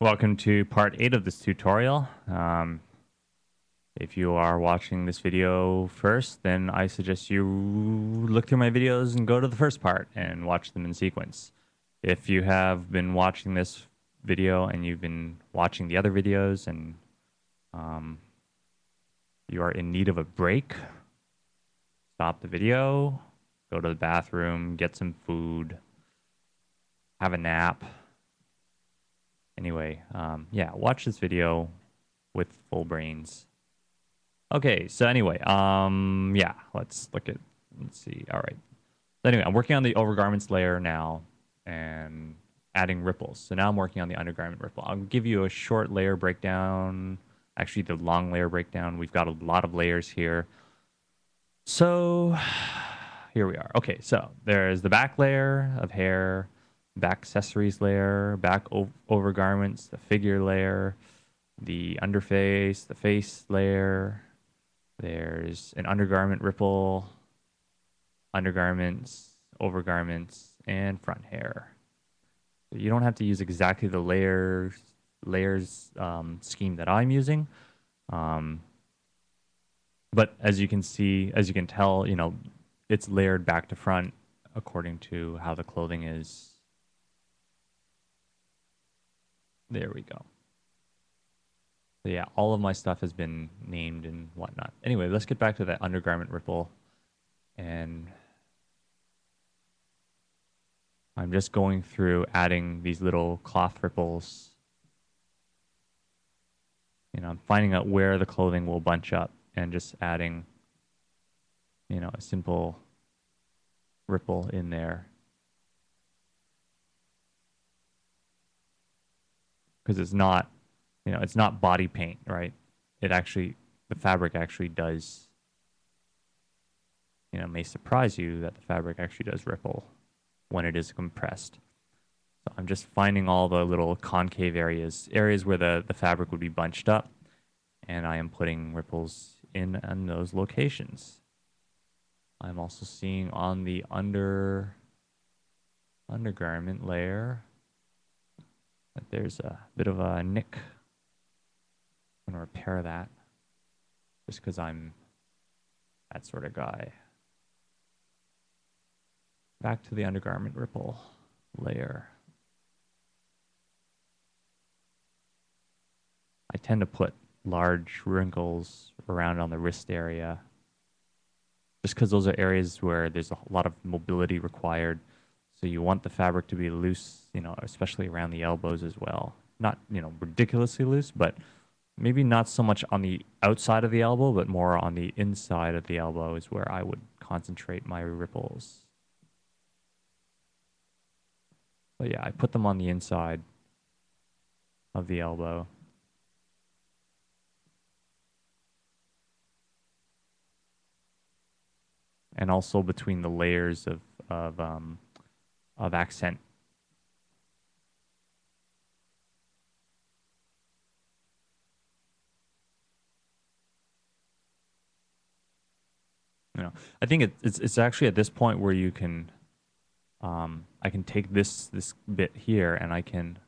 Welcome to part 8 of this tutorial. If you are watching this video first, then I suggest you look through my videos and go to the first part and watch them in sequence. If you have been watching this video and you've been watching the other videos and um, you are in need of a break, stop the video, go to the bathroom, get some food, have a nap. Anyway, yeah, watch this video with full brains. Okay, so anyway, yeah, let's see. All right. So anyway, I'm working on the overgarments layer now and adding ripples. So now I'm working on the undergarment ripple. I'll give you a short layer breakdown, actually the long layer breakdown. We've got a lot of layers here. So here we are. Okay, so there's the back layer of hair, back accessories layer, back overgarments, the figure layer, the underface, the face layer. There's an undergarment ripple, undergarments, overgarments, and front hair. So you don't have to use exactly the layers scheme that I'm using. Um, but as you can see, as you can tell, it's layered back to front according to how the clothing is. There we go. So yeah, all of my stuff has been named and whatnot. Anyway, let's get back to that undergarment ripple. And I'm just going through adding these little cloth ripples. I'm finding out where the clothing will bunch up and just adding, a simple ripple in there. Because it's not body paint, right? The fabric actually does, may surprise you that the fabric actually does ripple when it is compressed. So I'm just finding all the little concave areas where the fabric would be bunched up, and I am putting ripples in those locations. I'm also seeing on the undergarment layer that there's a bit of a nick. I'm going to repair that just because I'm that sort of guy. Back to the undergarment ripple layer. I tend to put large wrinkles around on the wrist area just because those are areas where there's a lot of mobility required. So you want the fabric to be loose, especially around the elbows as well. Not, ridiculously loose, but maybe not so much on the outside of the elbow, but more on the inside of the elbow is where I would concentrate my ripples. But yeah, I put them on the inside of the elbow. And also between the layers of accent. I think it's actually at this point where you can, I can take this bit here and I can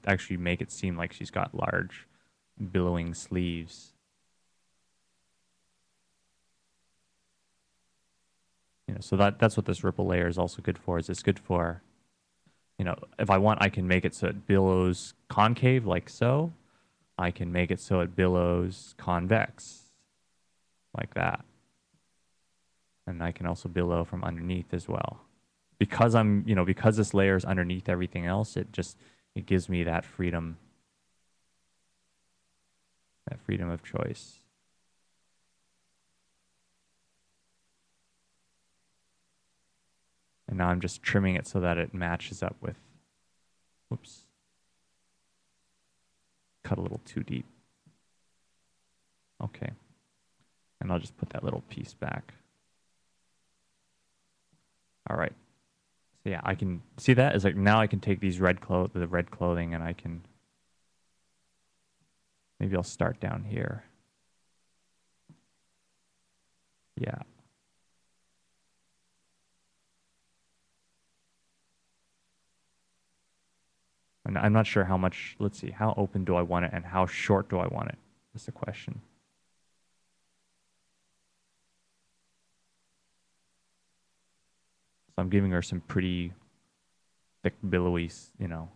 actually make it seem like she's got large billowing sleeves. So that's what this ripple layer is also good for. Is it's good for, if I want, I can make it so it billows concave like so. I can make it so it billows convex like that. And I can also billow from underneath as well. Because because this layer is underneath everything else, it gives me that freedom of choice. And now I'm just trimming it so that it matches up with, whoops, cut a little too deep. Okay. And I'll just put that little piece back. All right. So yeah, I can see that is like now I can take these the red clothing, and I can, maybe I'll start down here. Yeah. And I'm not sure how much, let's see, how open do I want it and how short do I want it? That's the question. So I'm giving her some pretty thick, billowy, you know.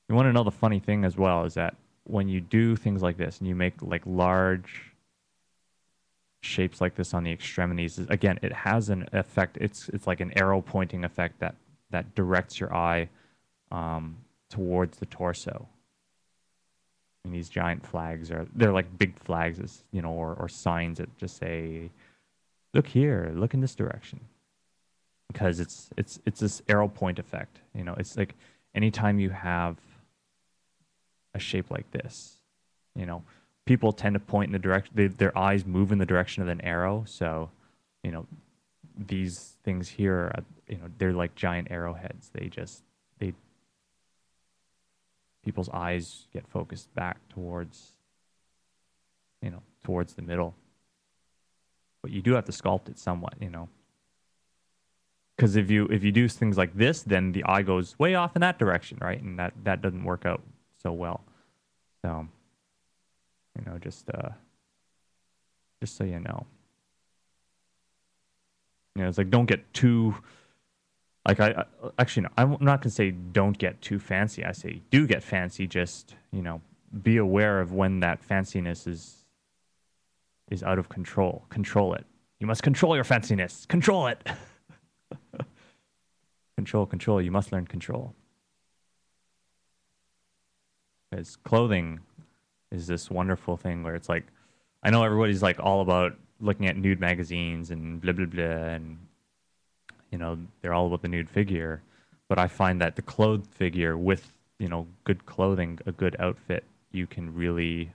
You want to know the funny thing as well is that when you do things like this and you make like large shapes like this on the extremities, again, it has an effect. It's like an arrow pointing effect that directs your eye towards the torso. And these giant flags they're like big flags, as you know, or signs that just say, "Look here, look in this direction," because it's this arrow point effect. You know, it's like anytime you have a shape like this, you know, people tend to point in the direction, their eyes move in the direction of an arrow. So, you know, these things here, you know, they're like giant arrowheads. They, people's eyes get focused back towards, you know, towards the middle. But you do have to sculpt it somewhat, you know. Because if you do things like this, then the eye goes way off in that direction, right? And that doesn't work out so well. So, you know, just so you know. You know, it's like don't get too like I actually no, I'm not gonna say don't get too fancy. I say do get fancy. Just you know, be aware of when that fanciness is out of control. Control it. You must control your fanciness. Control it. Control. You must learn control. Because clothing is this wonderful thing where it's like, I know everybody's like all about looking at nude magazines and blah blah blah, and you know they're all about the nude figure, but I find that the clothed figure with you know good clothing, a good outfit, you can really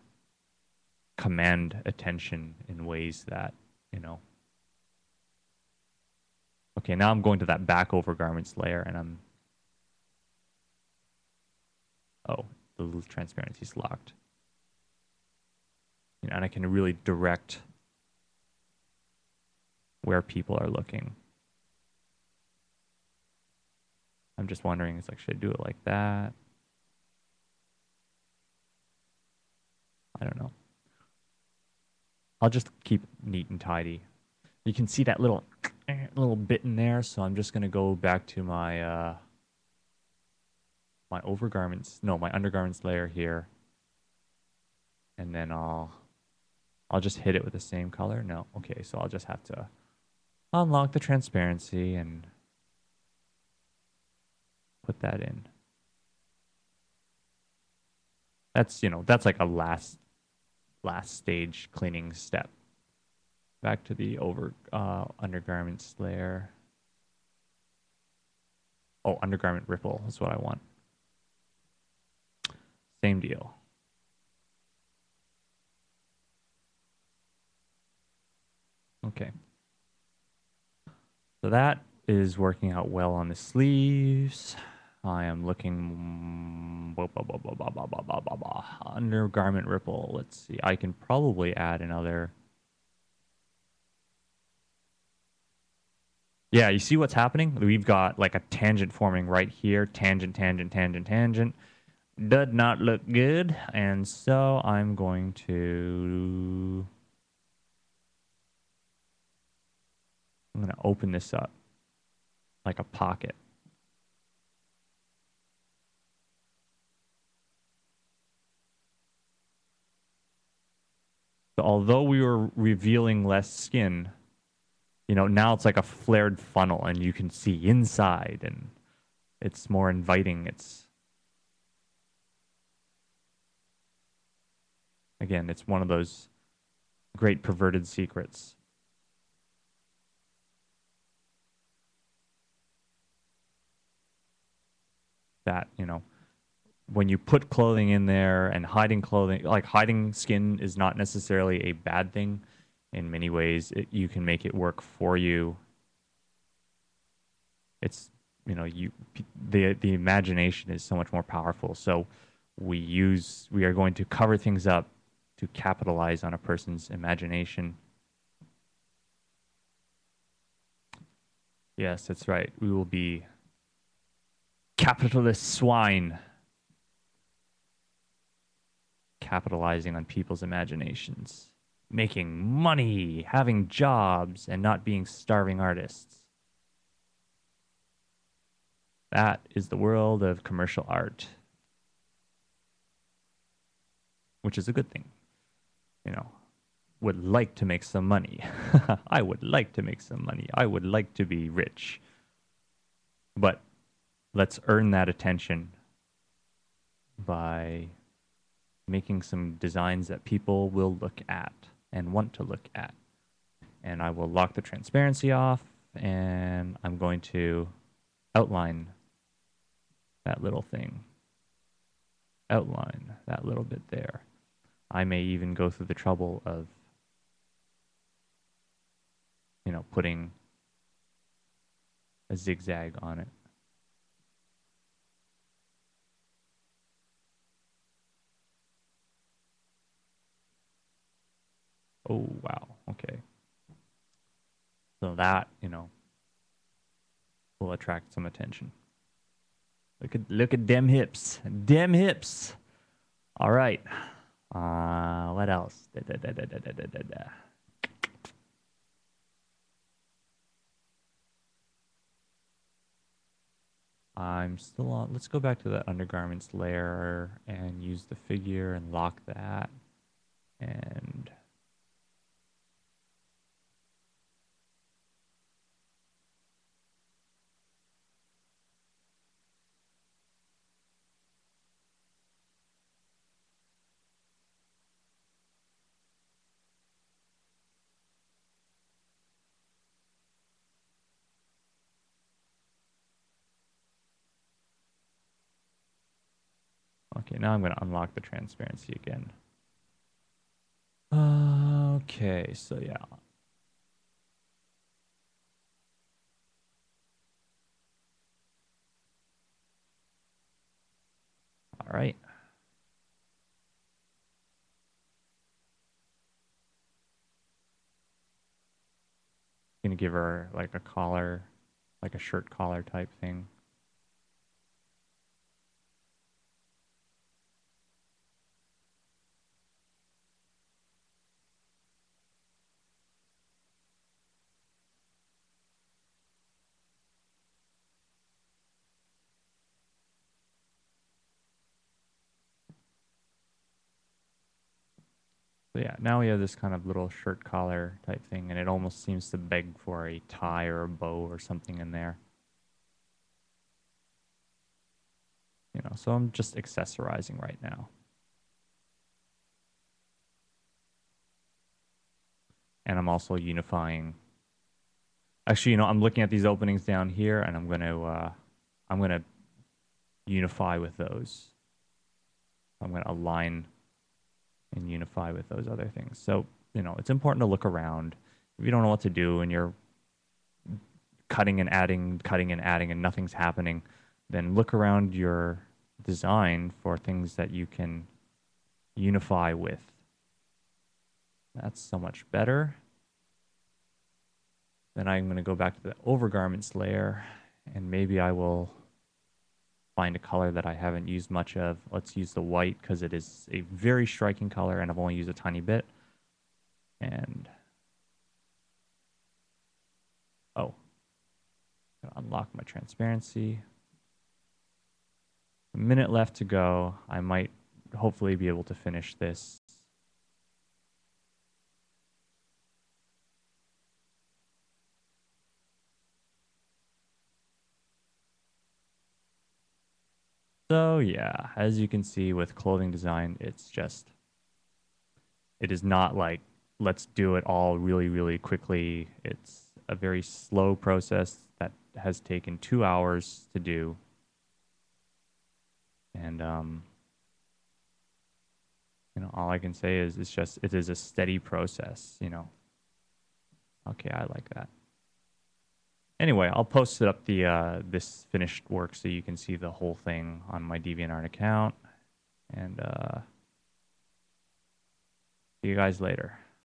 command attention in ways that you know. Okay, now I'm going to that back overgarments layer, and oh, the transparency is locked. You know, and I can really direct where people are looking. I'm just wondering, it's like, should I do it like that? I don't know. I'll just keep neat and tidy. You can see that little bit in there, so I'm just gonna go back to my my undergarments layer here, and then I'll just hit it with the same color. No, okay, so I'll just have to unlock the transparency and put that in. That's, you know, that's like a last stage cleaning step. Back to the undergarments layer. Oh, undergarment ripple is what I want. Same deal. Okay. So that is working out well on the sleeves. I am looking undergarment ripple. Let's see. I can probably add another. Yeah, you see what's happening? We've got like a tangent forming right here. Tangent, tangent, tangent, tangent. Does not look good. And so I'm going to open this up like a pocket. So although we were revealing less skin, you know, now it's like a flared funnel and you can see inside and it's more inviting. Again, it's one of those great perverted secrets. That, you know, when you put clothing in there and hiding clothing, like hiding skin is not necessarily a bad thing. In many ways, you can make it work for you. It's, you know, the imagination is so much more powerful. So we are going to cover things up to capitalize on a person's imagination. Yes, that's right. We will be capitalist swine, capitalizing on people's imaginations, making money, having jobs, and not being starving artists. That is the world of commercial art, which is a good thing. You know, would like to make some money. I would like to make some money. I would like to be rich. But let's earn that attention by making some designs that people will look at and want to look at. And I will lock the transparency off, and I'm going to outline that little thing. Outline that little bit there. I may even go through the trouble of, putting a zigzag on it. Oh, wow. Okay. So that, will attract some attention. Look at dem hips. Dem hips. All right. What else? I'm still on. Let's go back to the undergarments layer and use the figure and lock that. And okay, now I'm going to unlock the transparency again. Okay, so yeah. All right. Gonna give her like a collar, like a shirt collar type thing. So yeah, now we have this kind of little shirt collar type thing, and it almost seems to beg for a tie or a bow or something in there. So I'm just accessorizing right now. And I'm also unifying. Actually, I'm looking at these openings down here, and I'm gonna unify with those. I'm gonna align and unify with those other things. So, it's important to look around. If you don't know what to do and you're cutting and adding, and nothing's happening, then look around your design for things that you can unify with. That's so much better. Then I'm going to go back to the overgarments layer, and maybe I will find a color that I haven't used much of. Let's use the white because it is a very striking color, and I've only used a tiny bit. And unlock my transparency. A minute left to go. I might hopefully be able to finish this. So yeah, as you can see with clothing design, it is not like, let's do it all really, really quickly. It's a very slow process that has taken 2 hours to do. And, all I can say is it is a steady process, Okay, I like that. Anyway, I'll post it up this finished work so you can see the whole thing on my DeviantArt account. And see you guys later.